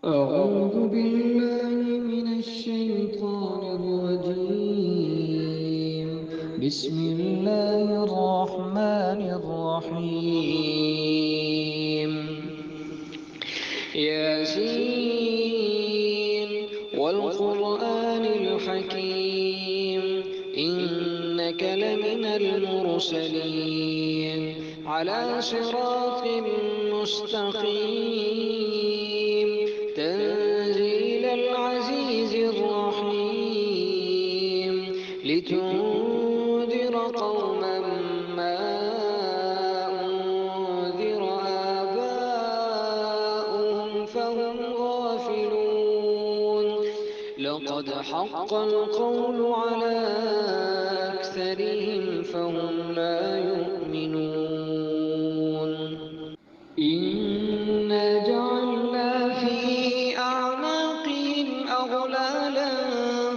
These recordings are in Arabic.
أعوذ بالله من الشيطان الرجيم. بسم الله الرحمن الرحيم. ياسين والقرآن الحكيم، إنك لمن المرسلين على صراط مستقيم، تنزيل العزيز الرحيم، لتنذر قوما ما أنذر آباؤهم فهم غافلون. لقد حق القول على أكثرهم فهم لا يؤمنون. إنا جعلنا في أعناقهم أغلالا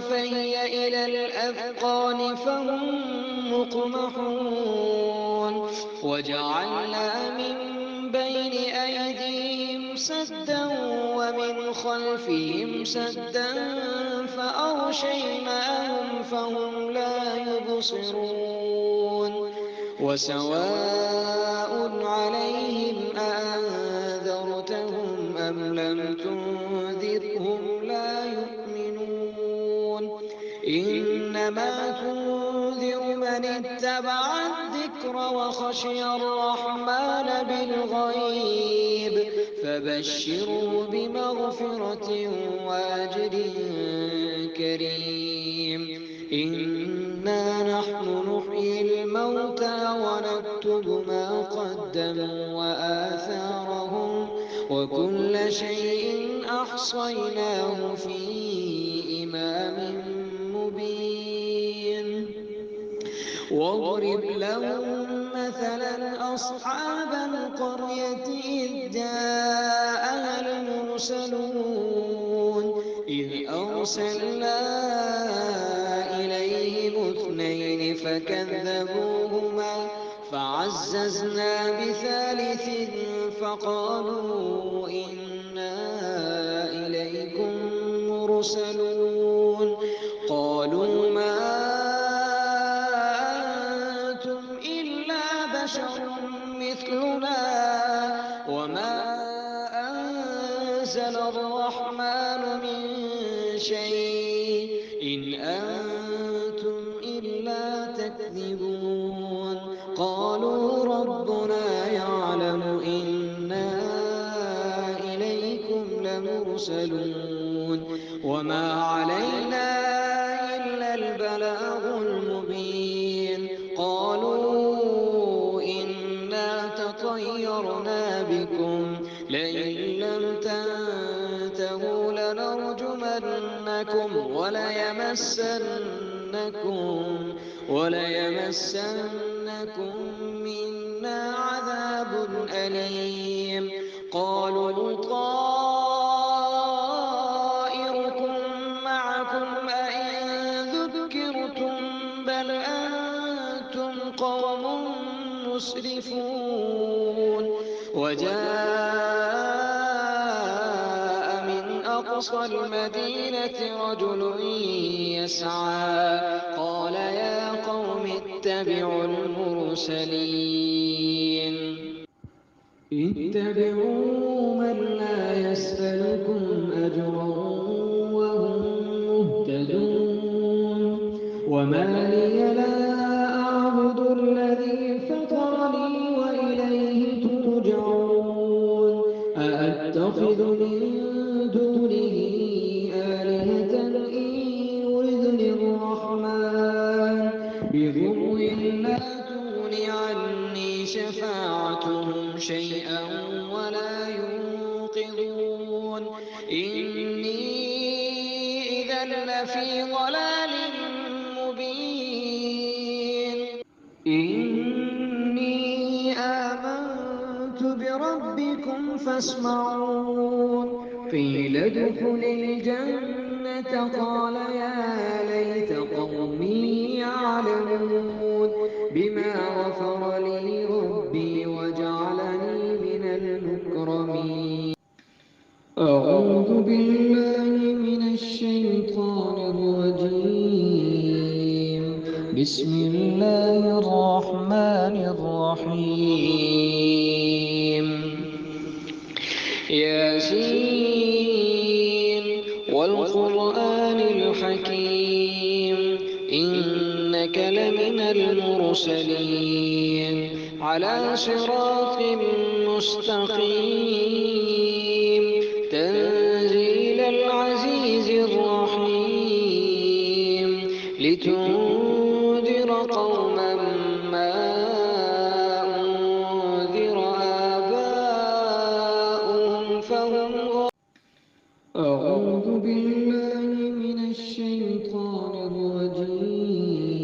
فهي إلى الأذقان فهم مقمحون، وجعلنا من بين أيديهم سدا ومن خلفهم سدا فأغشيناهم فهم لا يبصرون. وسواء عليهم أأنذرتهم أم لم تنذرهم لا يؤمنون. إنما تنذر من اتبع الذكر وخشي الرحمن بالغيب، فبشروا بمغفرة وأجر كريم. إنا نحن نحيي الموتى ونكتب ما قدموا وآثارهم، وكل شيء أحصيناه في إمام مبين. واضرب لهم مثلا أصحاب القرية إذ جاءها المرسلون، إذ أرسلنا إليهم اثنين فكذبوهما فعززنا بثالث فقالوا إنا إليكم مرسلون. قالوا ما أنتم إلا بشر مثلنا وما أنزل الرحمن من شيء إن أنتم إلا تكذبون. قالوا ربنا يعلم إنا إليكم لمرسلون وما علينا إلا البلاغ المبين. قالوا إنا تطيرنا بكم لئن لم تنتهوا لنرجمنكم وليمسنكم منا عذاب أليم. قالوا طائركم معكم أئن ذكرتم بل أنتم قوم مسرفون. وجاء من أقصى المدينة رجل يسعى قال يا قوم اتبعوا المرسلين. اتبعوا من لا يسألكم أجرا وهم مهتدون. وما لي لا أعبد الذي فطرني وإليه ترجعون. أأتخذ من دونه آلهة إن يردني الرحمن بضر لا تغن عني شفاعتهم شيئا ولا ينقذون. إني إذا لفي ضلال مبين. إني آمنت بربكم فاسمعون. قيل ادخل الجنة قال يا ليت قومي يعلمون بما غفر لي ربي وجعلني من المكرمين. أعوذ بالله من الشيطان الرجيم. بسم الله الرحمن الرحيم. ياسين والقرآن الحكيم إنك لمن المرسلين على صراط مستقيم تنزيل العزيز الرحيم لتنذر قوما ما أنذر آباؤهم فهم أعوذ بالله من الشيطان الرجيم.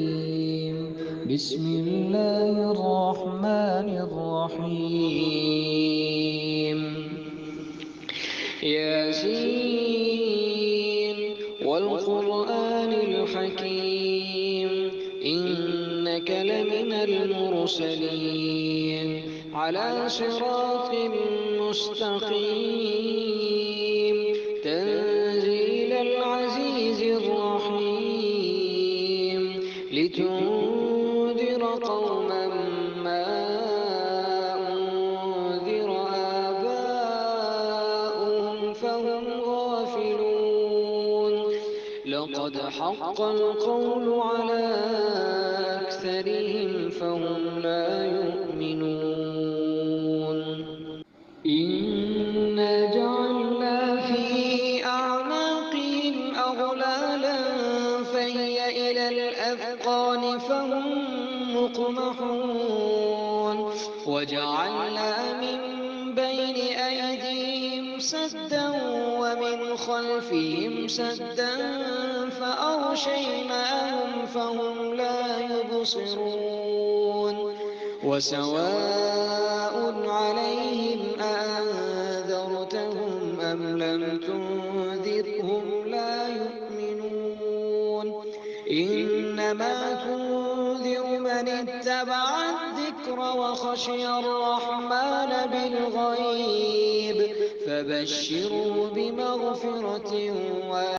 بسم الله الرحمن الرحيم. ياسين والقرآن الحكيم إنك لمن المرسلين على صراط مستقيم تنزيل العزيز الرحيم لتنذر قوما ما أنذر آباؤهم فهم غافلون لقد حق القول على أكثرهم فهم لا يؤمنون. إنا جعلنا في أعناقهم أغلالا فهي إلى الأذقان فهم مقمحون وجعلنا من بين أيديهم سدا ومن خلفهم سدا فأغشيناهم فهم لا يبصرون. وسواء عليهم أأنذرتهم أم لم تنذرهم لا يؤمنون. إنما تنذر من اتبع الذكر وخشي الرحمن بالغيب فبشره بمغفرة